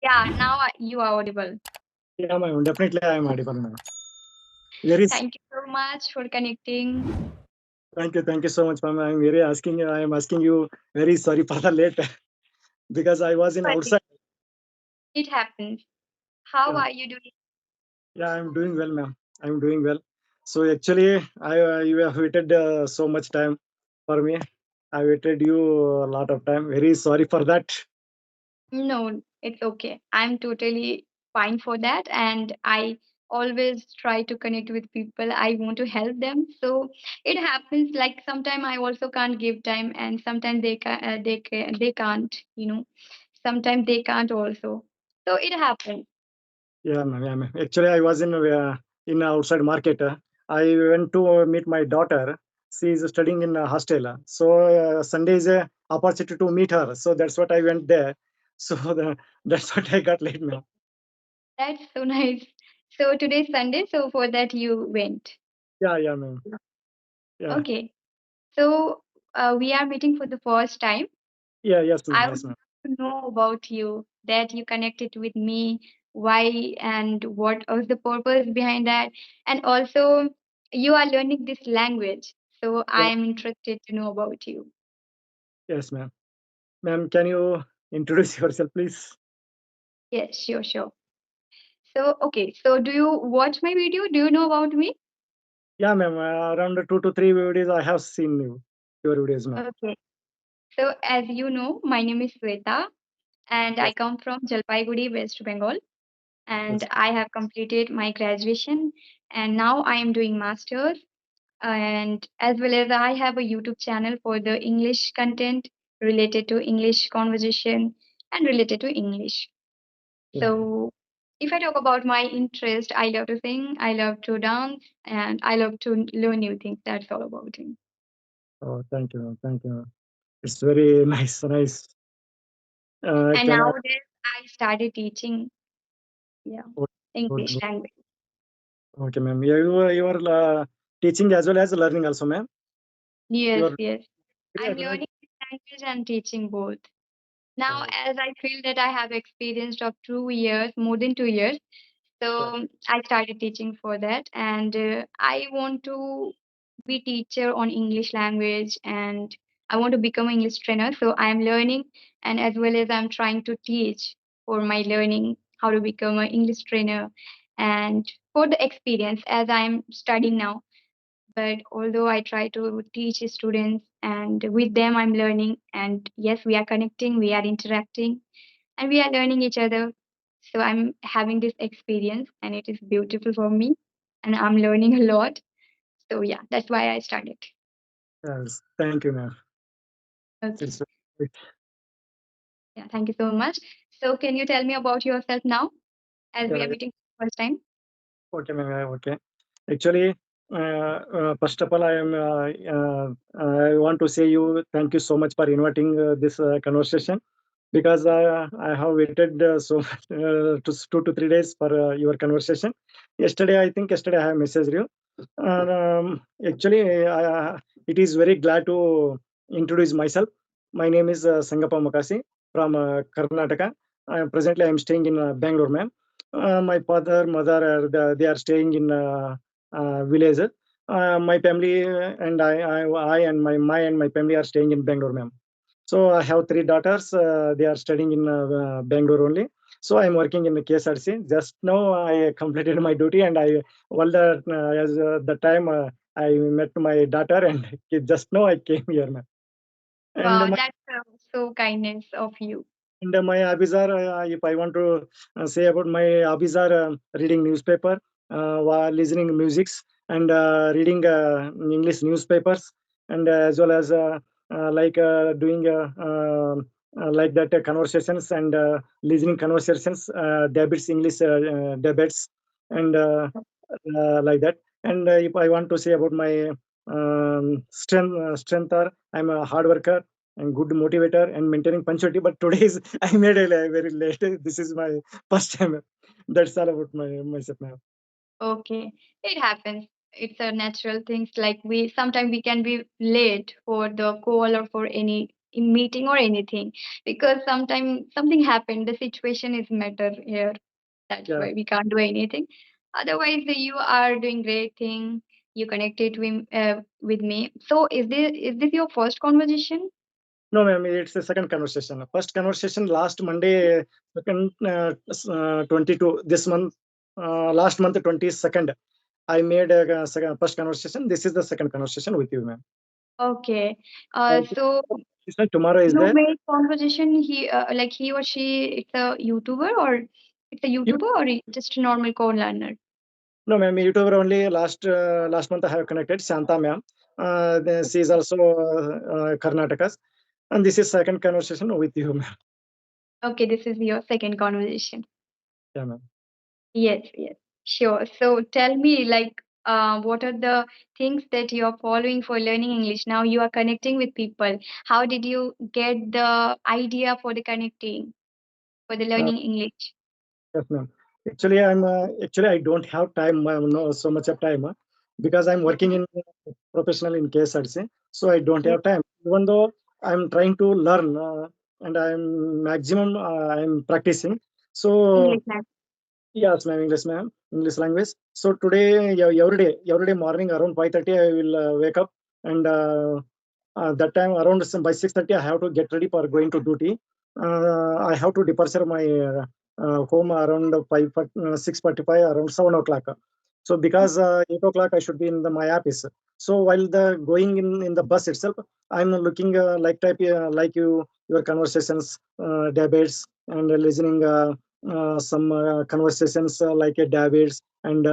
Yeah, now you are audible. Yeah, ma'am. Definitely, I am audible, ma'am. Very. Thank you so much for connecting. Thank you so much, ma'am. I am asking you very sorry for the late because I was in But outside. it happens. How Yeah, are you doing? yeah, I'm doing well, ma'am. I'm doing well. So actually, you have waited so much time for me. I waited you a lot of time. Very sorry for that. No, it's okay. I'm totally fine for that. And I always try to connect with people. I want to help them. So it happens like sometimes I also can't give time and sometimes they can't, sometimes they can't also. So it happens. Yeah, ma'am. Yeah, ma'am. Actually, I was in outside market. I went to meet my daughter. She is studying in a hostel. So Sunday is a opportunity to meet her. So that's what I went there. So that's what I got late, ma'am. That's so nice. So today's Sunday, so for that you went. Yeah, yeah, ma'am. Yeah, Okay. So we are meeting for the first time. yeah, yes, ma'am. I would Yes, ma'am. love to know about you, that you connected with me, why and what was the purpose behind that. And also, you are learning this language. So I Yeah, am interested to know about you. yes, ma'am. Ma'am, can you introduce yourself, please? Yes, sure, sure. So, okay. So, do you watch my video? Do you know about me? Yeah, ma'am. Around 2 to 3 videos I have seen your videos, ma'am. Okay. So, as you know, my name is Sweta and I Yes, come from Jalpaiguri, West Bengal. And yes. I have completed my graduation and now I am doing masters, and as well as I have a YouTube channel for the English content related to English conversation and related to English. Yeah. So if I talk about my interest, I love to sing, I love to dance, and I love to learn new things. That's all about me. Oh, thank you, ma'am. Thank you, ma'am. It's very nice, nice. And Can I? nowadays I started teaching, yeah, Good, good, English good. language. Okay, ma'am. Yeah, you are teaching as well as learning also, ma'am. You Yes, are yes. yeah, I'm right? learning this language and teaching both. Now, Oh, as I feel that I have experience of 2 years, more than 2 years, yeah, so I started teaching for that, and I want to be teacher on English language, and I want to become an English trainer. So I am learning, and as well as I'm trying to teach for my learning how to become an English trainer, and for the experience as I'm studying now. But although I try to teach students and with them I'm learning, and yes, we are connecting, we are interacting, and we are learning each other. So I'm having this experience and it is beautiful for me and I'm learning a lot. So yeah, that's why I started. yes. Thank you, ma'am. Okay. It's great. Yeah, thank you so much. So can you tell me about yourself now as we Yeah, are meeting for the first time? okay, ma'am. Yeah, okay. Actually, first of all, I want to say you thank you so much for inviting this conversation because I have waited so much 2 to 3 days for your conversation. Yesterday I have messaged you. Actually, it is very glad to introduce myself. My name is Sangappa Mukasi from Karnataka. Presently, I am staying in Bangalore, ma'am. My father, mother, they are staying in village. My family I and my family are staying in Bangalore, ma'am. So I have three daughters. They are studying in Bangalore only. So I'm working in the KSRC. Just now I completed my duty, and I all the time I met my daughter, and just now I came here, ma'am. And Wow, my that's so kindness of you. my hobbies are, if I want to say about my hobbies are reading newspaper, while listening musics, and reading English newspapers, and as well as doing like that conversations and listening conversations, debates, English debates, and like that. And if I want to say about my strength are I'm a hard worker and good motivator and maintaining punctuality. But today is I made a very late. This is my first time. That's all about myself now. Okay, it happens. It's a natural thing. Like we sometimes we can be late for the call or for any in meeting or anything, because sometimes something happened, the situation is matter here. That's Yeah. why we can't do anything. Otherwise, you are doing great thing. You connected with me. So is this your first conversation? No, ma'am, it's the second conversation. First conversation last Monday, second 22 this month, last month 22nd. I made a second, first conversation. This is the second conversation with you, ma'am. Okay. Uh, So Tomorrow is you there. made conversation. Like he or she, it's a YouTuber or it's a You, YouTuber or just a normal code learner. no, ma'am. YouTuber only last month I have connected Shanta, ma'am. She is also Karnataka's, and this is second conversation with you, ma'am. Okay, this is your second conversation. Yeah, ma'am. Yes, yes, sure. So tell me, like, what are the things that you are following for learning English? Now you are connecting with people. How did you get the idea for the connecting, for the Uh, learning English? Yes, ma'am. Actually I don't have time, ma'am, no so much of time, because I'm working Mhm. in professional in KSRC, so I don't Yes, have time. Even though I'm trying to learn, and I'm practicing. So English language. yes, ma'am, English language. So today, yeah, every day morning around 5:30, I will wake up, and that time around by 6:30, I have to get ready for going to duty. I have to departure my home around 6:45, around 7 o'clock. So because 8 o'clock I should be in my office. So while the going in the bus itself, I'm looking like your conversations, debates, and listening some conversations like David's and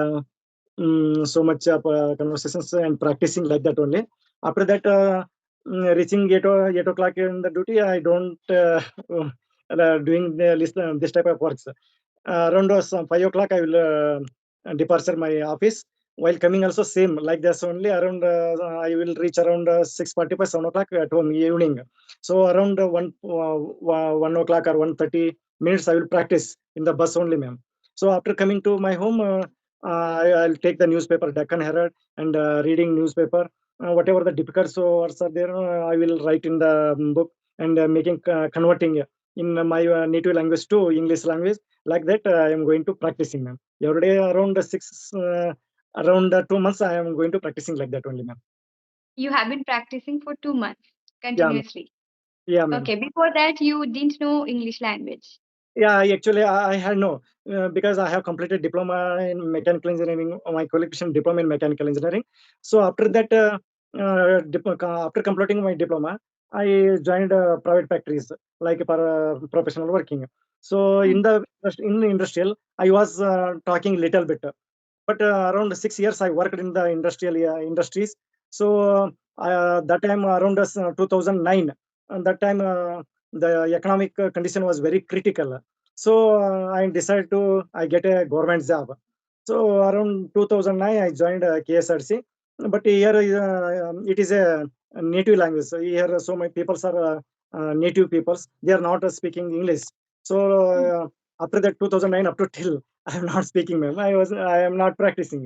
so much of conversations and practicing like that only. After that, reaching 8 o'clock in the duty, I don't doing this type of works. Around 5 o'clock, I will departure my office. While coming also same like this only around I will reach around 6:45 7 o'clock at home evening. So around 1 o'clock or 1:30 minutes I will practice in the bus only, ma'am. So after coming to my home, I'll take the newspaper Deccan Herald and reading newspaper. Whatever the difficult words are there, I will write in the book and making converting in my native language to English language. Like that, I am going to practicing, ma'am. Every day around 2 months, I am going to practicing like that only, ma'am. You have been practicing for 2 months Yeah, ma'am. continuously. Yeah, ma'am. Okay, before that you didn't know English language. Yeah, actually, I had no, because I have completed diploma in mechanical engineering, my qualification diploma in mechanical engineering. So after that, after completing my diploma, I joined private factories like for professional working. So Hmm. in the industrial, I was talking little bit, but around 6 years I worked in the industrial industries. So that time around 2009, and that time the economic condition was very critical. So I decided to I get a government job. So around 2009 I joined KSRC. But here it is a native language. So here so many people are native peoples. They are not speaking English. So Hmm. after that 2009 up to till I am not speaking, ma'am. I am not practicing.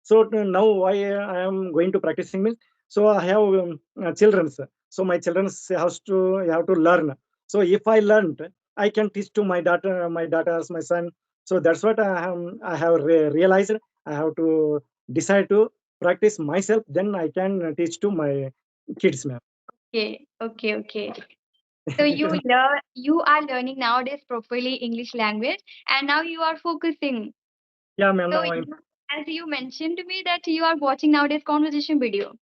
So now why I am going to practicing means, so I have children. So my children have to learn. So if I learned, I can teach to my daughters, my son. So that's what I have realized. I have to decide to practice myself. Then I can teach to my kids, ma'am. Okay, okay, okay. So It is, you are learning nowadays properly English language, and now you are focusing. yeah, ma'am. So Now I'm as you mentioned to me that you are watching nowadays conversation video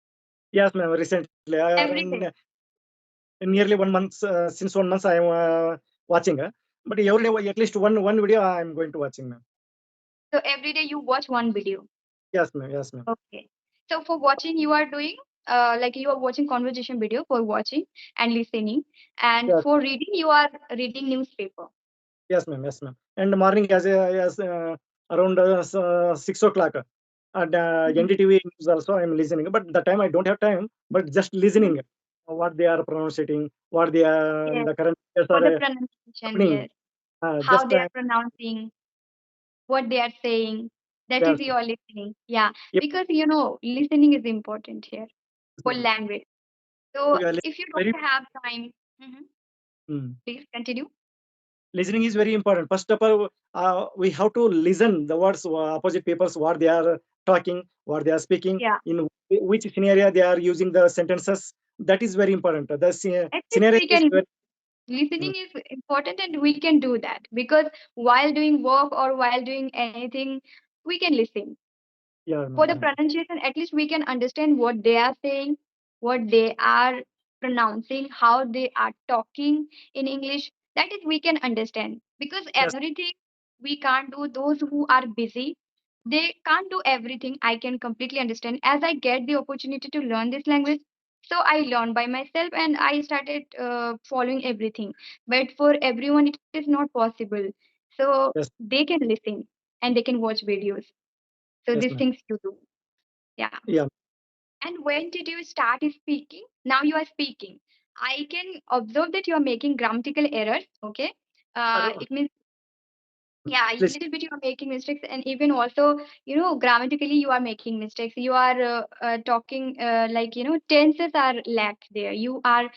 yes, ma'am. Recently, every day. in nearly 1 month, since 1 month I am watching, but every day at least one video I am going to watching, ma'am. So every day you watch one video. Yes, ma'am. Yes, ma'am. Okay. So for watching you are doing like you are watching conversation video for watching and listening, and Yes, for reading you are reading newspaper. yes, ma'am. Yes, ma'am. And morning as around 6 o'clock, and Mhm. NDTV news also I am listening. But the time I don't have time, but just Mhm. listening what they are pronouncing, what they are Yes. the current affairs For the are pronunciation, happening. yes. How Just they are pronouncing, what they are saying. That is yes, your listening. Yeah. if, Because listening is important here for ma'am. language. So Yeah, if you very don't have time. Mhm. Mm. Please continue. Listening is very important. First of all, we have to listen the words opposite people's what they are talking, what they are speaking, Yeah. in which scenario they are using the sentences. That is very important. The At least scenario we is can very. listening is important, and we can do that because while doing work or while doing anything, we can listen. Yeah, For ma'am, the yeah. pronunciation, at least we can understand what they are saying, what they are pronouncing, how they are talking in English. That is, we can understand because Yes, everything we can't do. Those who are busy, they can't do everything. I can completely understand. As I get the opportunity to learn this language, so I learned by myself and I started following everything. But for everyone, it is not possible. So yes, they can listen and they can watch videos. So yes, these ma'am. things you do. Yeah. Yeah. And when did you start speaking? Now you are speaking. I can observe that you are making grammatical errors. Okay. Uh, It means, yeah, a Please. little bit you are making mistakes, and even also, grammatically you are making mistakes. You are talking like, tenses are lacked there. You are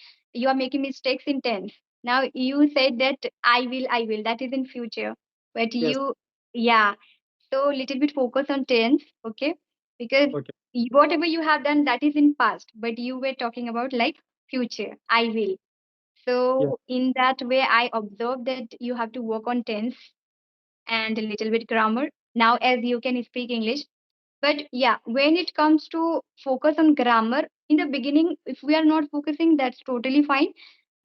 making mistakes in tense. Now you said that I will. That is in future, but Yes. yeah. So little bit focus on tense, okay? Because Okay. whatever you have done, that is in past, but you were talking about like future. I will. Yeah. So in that way, I observed that you have to work on tense and a little bit grammar. Now, as you can speak English, but yeah, when it comes to focus on grammar, in the beginning, if we are not focusing, that's totally fine.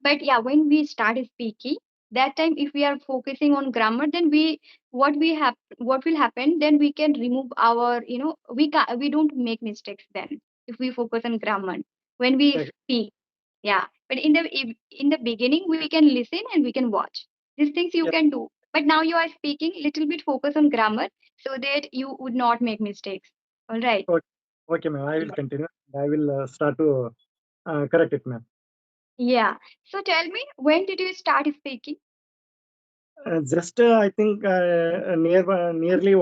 But yeah, when we start speaking, that time if we are focusing on grammar, then what will happen? Then we can remove our, we don't make mistakes then if we focus on grammar when we Yeah. speak. Yeah, but in the beginning, we can listen and we can watch. These things you Yeah. can do. But now you are speaking, little bit focus on grammar so that you would not make mistakes. All right. Okay. Okay, ma'am. I will Yeah. continue. I will start to correct it, ma'am. Yeah. So tell me, when did you start speaking? Just I think nearly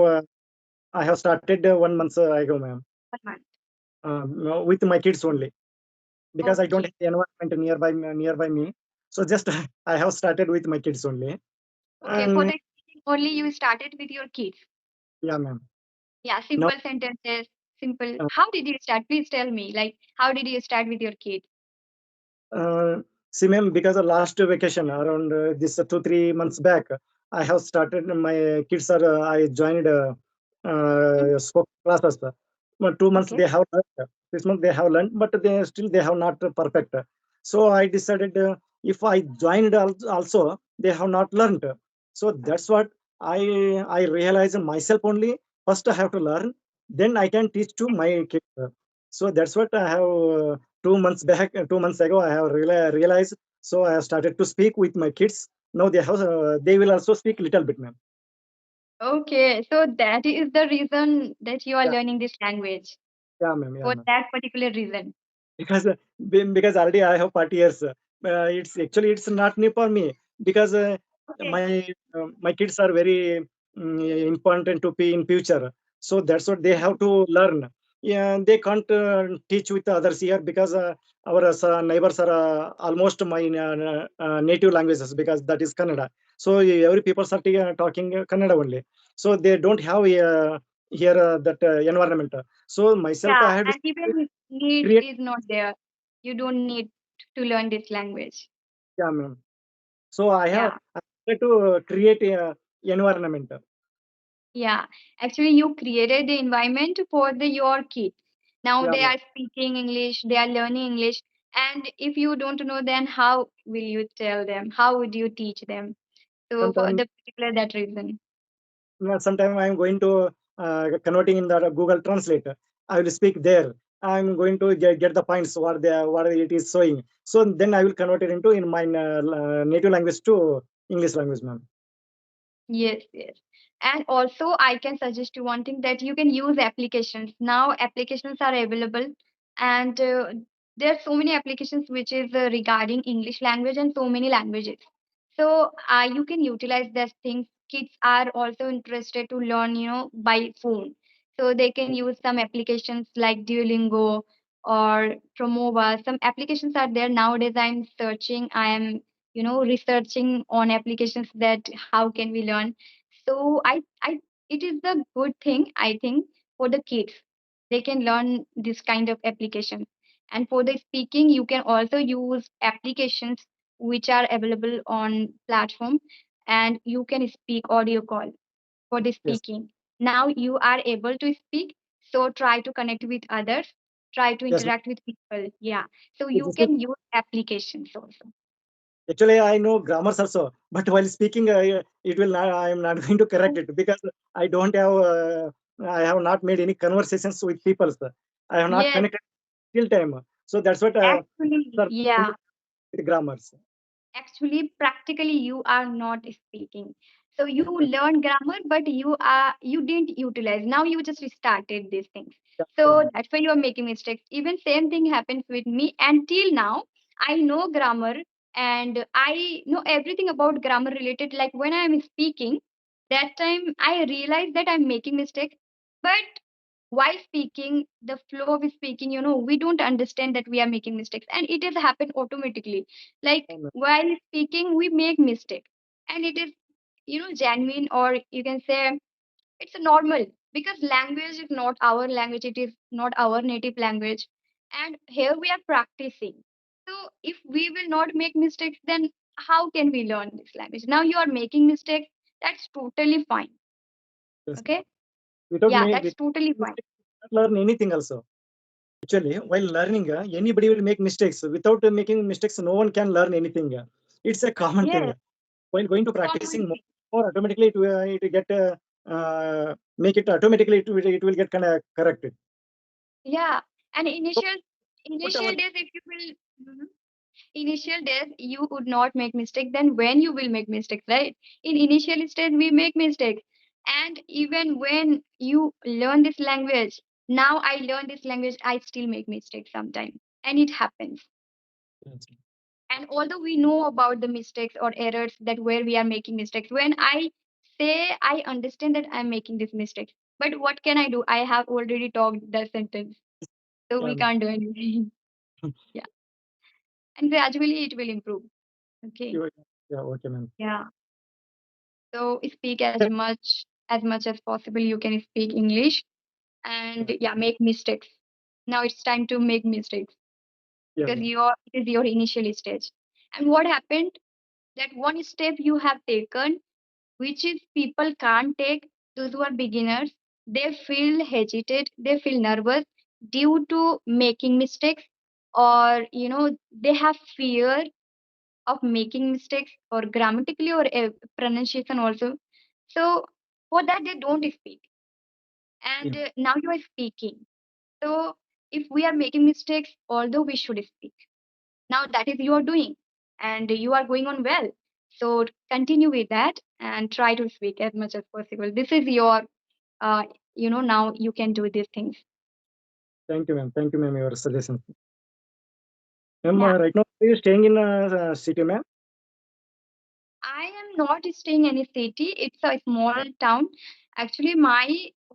I have started 1 month ago, ma'am. 1 month. No, with my kids only because I don't Okay. have the environment nearby me. So just I have started with my kids only. Okay. For And the speaking only, you started with your kids. yeah, ma'am. Yeah. Now, Simple sentences. Simple. uh, How did you start? Please tell me. Like, how did you start with your kid? uh, see, ma'am, because of last vacation around this 2 3 months back, I have started. My kids are. I joined Mhm. spoken classes. But 2 months Okay. they have learned. This month they have learned, but they have not perfect. So I decided if I joined also, they have not learned. So that's what I realize myself only. First I have to learn, then I can teach to my kids. So that's what I have. 2 months back, 2 months ago, I have realized. So I have started to speak with my kids. Now they will also speak little bit, ma'am. Okay. So that is the reason that you are Yeah, learning this language yeah, ma'am, yeah, for ma'am. that particular reason. Because because already I have 40 years. It's actually it's not new for me because Okay. my kids are very important to be in future. So that's what they have to learn. Yeah, they can't teach with others here because our neighbors are almost my native languages because that is Kannada. So every people are talking Kannada only. So they don't have here that environment. So myself, Yeah. I had to And even need create. is not there. You don't need to learn this language. Yeah, ma'am. So Yeah. I had to create a environment. Yeah, actually, you created the environment for your kids. Now Yeah, they ma'am. are speaking English, they are learning English. And if you don't know, then how will you tell them? How would you teach them? So for Sometimes, the particular that reason. sometime I'm going to converting in the Google Translate. I will speak there. I'm going to get the points what it is showing. So then I will convert it into in my native language to English language, ma'am. Yes, yes. And also, I can suggest you one thing that you can use applications. Now, applications are available, and there are so many applications which is regarding English language and so many languages. So, you can utilize these things. Kids are also interested to learn, by phone. So they can use some applications like Duolingo or Promova. Some applications are there nowadays. I'm searching. I am, researching on applications that how can we learn. So it is the good thing I think for the kids. They can learn this kind of application. And for the speaking, you can also use applications which are available on platform, and you can speak audio call for the Yes. speaking. Now you are able to speak, so try to connect with others, try to Yes. interact with people. Yeah. So This you is can use applications also. actually I know grammars also, but while speaking, it will not. I am not going to correct it because I don't have. I have not made any conversations with people, sir. I have not Yes, connected till time. So that's what actually, sir, yeah. with grammars. Actually, practically you are not speaking. So you Yes. learn grammar, but you didn't utilize. Now you just started these things. Yeah, yeah, So that's why you are making mistakes. Even same thing happens with me. Until now, I know grammar and I know everything about grammar related. Like when I am speaking, that time I realize that I'm making mistakes. But while speaking, the flow of speaking, we don't understand that we are making mistakes, and it has happened automatically. Like ma'am. while speaking we make mistake, and it is genuine, or you can say it's normal, because language is not our language, it is not our native language, and here we are practicing. So if we will not make mistakes, then how can we learn this language? Now you are making mistakes, that's totally fine. Yes. Okay. Without Yeah, me, that's with totally fine. mistake, you cannot learn anything also. Actually, while learning, anybody will make mistakes. Without making mistakes, no one can learn anything. It's a common thing. Yes, While going to common practicing more, thing. more automatically, it will get make it automatically. It will get kind of corrected. Yeah, and So, put our initial days, if you will, Mhm. Initial days you would not make mistake. Then when you will make mistakes, right? In initial stage we make mistakes, and even when you learn this language, now I learn this language, I still make mistakes sometimes, and it happens. yes, And although we know about the mistakes or errors that where we are making mistakes, when I say I understand that I'm making this mistake, but what can I do? I have already talked the sentence, so yeah, we ma'am. can't do anything. Yeah, and gradually it will improve. Okay. Yeah, okay, ma'am. Yeah. So speak as much as possible. You can speak English, Yeah, and yeah, make mistakes. Now it's time to make mistakes, yeah, because ma'am. it is your initial stage. And what happened? That one step you have taken, which is people can't take, those who are beginners, they feel hesitate, they feel nervous due to making mistakes, or they have fear of making mistakes, or grammatically, or pronunciation also. So for that they don't speak, Yeah. and now you are speaking. So if we are making mistakes, although we should speak, now that is you are doing, and you are going on well. So continue with that and try to speak as much as possible. This is your, uh, now you can do these things. Thank you, ma'am. Thank you, ma'am. Your suggestion, ma'am. Yeah, Right now, are you staying in city, ma'am? I am not staying in any city. It's a small town. Actually, my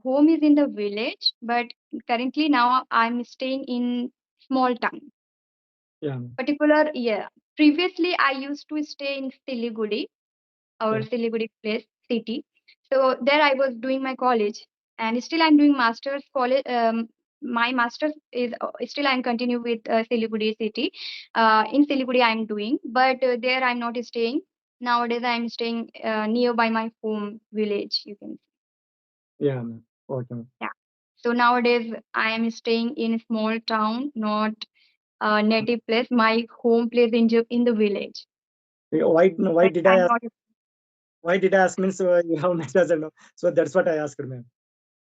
home is in the village, but currently now I'm staying in small town. Yeah, ma'am. Particular, yeah. Previously, I used to stay in Siliguri, our Yeah, Siliguri place city. So there I was doing my college, and still I'm doing masters college. My masters is still I'm continue with Siliguri city. In Siliguri I'm doing, but there I'm not staying. Nowadays I'm staying nearby my home village. You can say. yeah, ma'am. Okay, ma'am. Yeah. So nowadays I am staying in a small town, not native place. My home place in the village. Why That did I I'm ask? not. Why did I ask? Means you have net doesn't know. So that's what I asked, ma'am.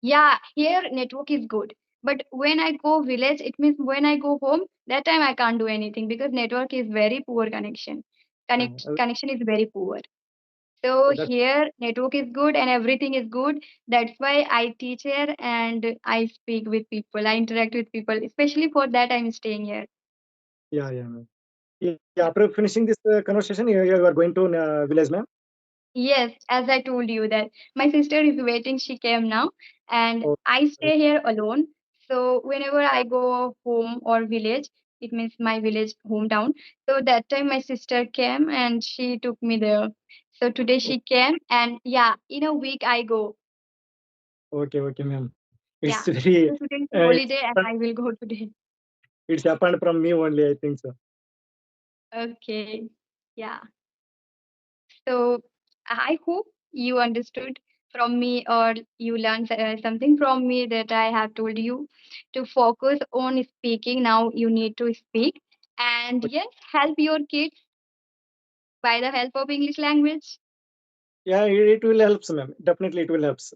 Yeah, here network is good. But when I go village, it means when I go home, that time I can't do anything because network is very poor connection. Connection is very poor. So That here network is good and everything is good. That's why I teach here and I speak with people. I interact with people. Especially for that I'm staying here. yeah, yeah, ma'am. Yeah, Yeah. after finishing this conversation, you are going to village, ma'am. Yes, as I told you that my sister is waiting. She came now, and Oh, I right. stay here alone. So whenever I go home or village, it means my village hometown. So that time my sister came and she took me there. So today she came and yeah, in a week I go. Okay, okay, ma'am. It's Yeah. very, So today is it's holiday and I will go today. it's happened from me only, I think so. Okay. Yeah. So I hope you understood from me or you learned something from me that I have told you to focus on speaking. Now you need to speak and yes, help your kids by the help of English language. Yeah, it will helps, ma'am. Definitely, it will helps.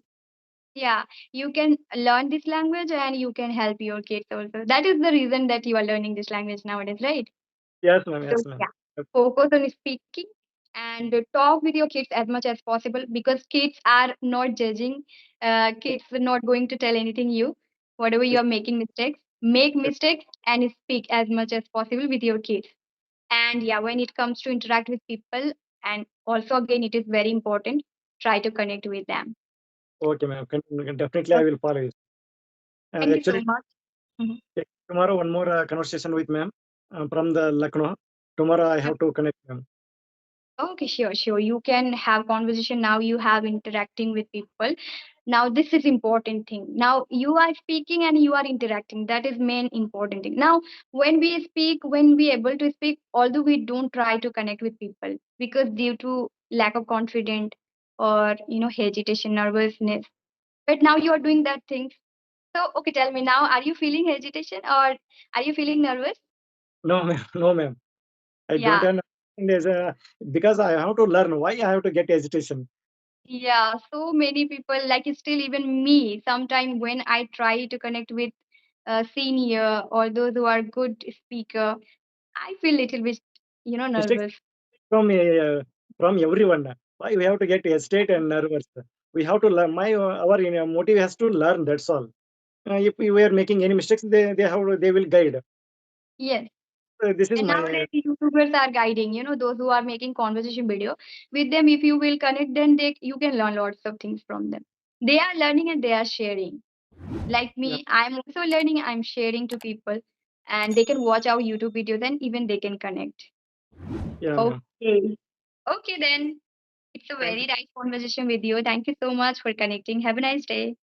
Yeah, you can learn this language and you can help your kids also. That is the reason that you are learning this language nowadays, right? Yes, ma'am. So Yes, ma'am. yeah, focus on speaking and talk with your kids as much as possible because kids are not judging. Kids are not going to tell anything you. Whatever you Yes, are making mistakes, make yes. mistakes and speak as much as possible with your kids. And yeah, when it comes to interact with people, and also again, it is very important. Try to connect with them. Okay, ma'am. Definitely, I Okay, will follow it. thank you so Actually, much. Mhm. tomorrow one more conversation with ma'am from the Lucknow. Tomorrow I have to connect ma'am. Okay, sure, sure. You can have conversation now. You have interacting with people. Now this is important thing. Now you are speaking and you are interacting. That is main important thing. Now when we speak, when we able to speak, although we don't try to connect with people because due to lack of confidence or hesitation, nervousness. But now you are doing that thing. So okay, tell me now, are you feeling hesitation or are you feeling nervous? No, ma'am. No, ma'am. I don't Yeah. understand. There's a, because I have to learn why I have to get hesitation. Yeah, so many people, like still even me, sometime when I try to connect with a senior or those who are good speaker, I feel little bit, Mistakes nervous. from everyone. Why we have to get hesitate and nervous? We have to learn. My our motive has to learn. That's all. If we were making any mistakes, they will guide. Yes. This is And my nowadays YouTubers are guiding, those who are making conversation video. With them, if you will connect, then you can learn lots of things from them. They are learning and they are sharing. Like yeah, me, I'm also learning, I'm sharing to people and they can watch our YouTube videos and even they can connect. yeah, ma'am. Okay. Okay then. It's a Thank very nice conversation with you. Thank you so much for connecting. Have a nice day.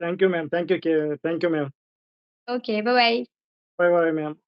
thank you, ma'am. Thank you, ma'am. Okay, bye bye. Bye, bye, ma'am.